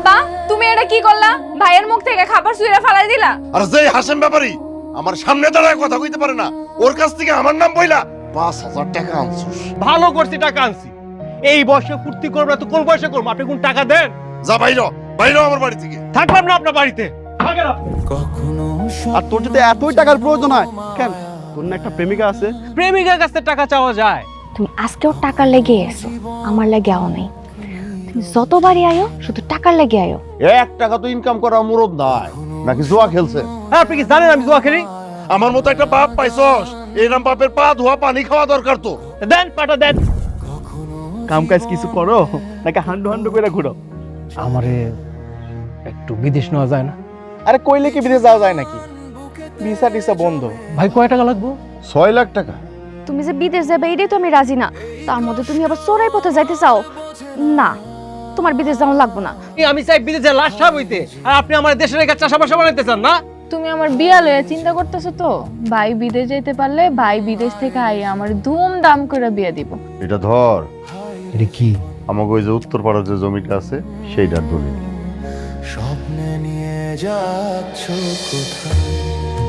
আব্বা তুমি এটা কি করলা? ভাইয়ের মুখ থেকে খাবার চুইরা ফালাই দিলা। আর যে হাসেম ব্যাপারী আমার সামনে দাঁড়ায় কথা কইতে পারে না, ওর কাছ থেকে আমার নাম বইলা 5,000 টাকা আনছুস। ভালো করছি, টাকা আনছি। এই বয়সে ফুর্তি করবো না তো কোন বয়সে করবো? আপনি কোন টাকা দেন? যা বাইরো বাইরো আমার বাড়ি থেকে। থাকলাম না আপনার বাড়িতে। থাকেন আপনি। আর তোর যদি এতই টাকার প্রয়োজন হয়, কেন তোর না একটা প্রেমিকা আছে? প্রেমিকার কাছ থেকে টাকা চাওয়া যায়? তুমি আজকেও টাকার লেগে এসো, আমার লেগে আও নাই। তুমি যতবারই আয়ো শুধু টাকার লেগে আয়ো। 1 টাকা তো ইনকাম করা মুরদ নাই, নাকি জুয়া খেলছে? হ্যাঁ, আপনি কি জানেন আমি জুয়া খেলি? আমার মতো একটা বাপ পাইছস, এইরকম বাপের পা ধোয়া পানি খাওয়া দরকার তো। দেন পাটা দেন। কাম কাজ কিছু করো নাকি হান্ডু হান্ডু করে ঘুরো? আমারে একটু বিদেশ নেওয়া যায় না? আরে কইলে কি বিদেশ যাওয়া যায় নাকি? ভিসা টিসা বন্ধ। ভাই কয় টাকা লাগবে? 6 লাখ টাকা। তুমি যে বিদেশ যাবে এটাই তো আমি রাজি না, তার মধ্যে তুমি আবার চোরাই পথে যাইতে চাও না। তোমার বিদেশ যাওয়া লাগবে না। আমি চাই বিদেশে লাশ সাপ হইতে, আর আপনি আমার দেশের রেখে চাষাবাসা বানাইতে চান না? তুমি আমার বিয়া লইয়া চিন্তা করতেছো তো? ভাই বিদেশ যেতে পারলে ভাই বিদেশ থেকে আইয়া আমার ধুমধাম করে বিয়া দিব। এটা ধর, এটা কি? আমাকে ওই যে উত্তরপাড়ার যে জমিটা আছে সেইটার দলিল। স্বপ্নে নিয়ে যাচ্ছ কোথায়?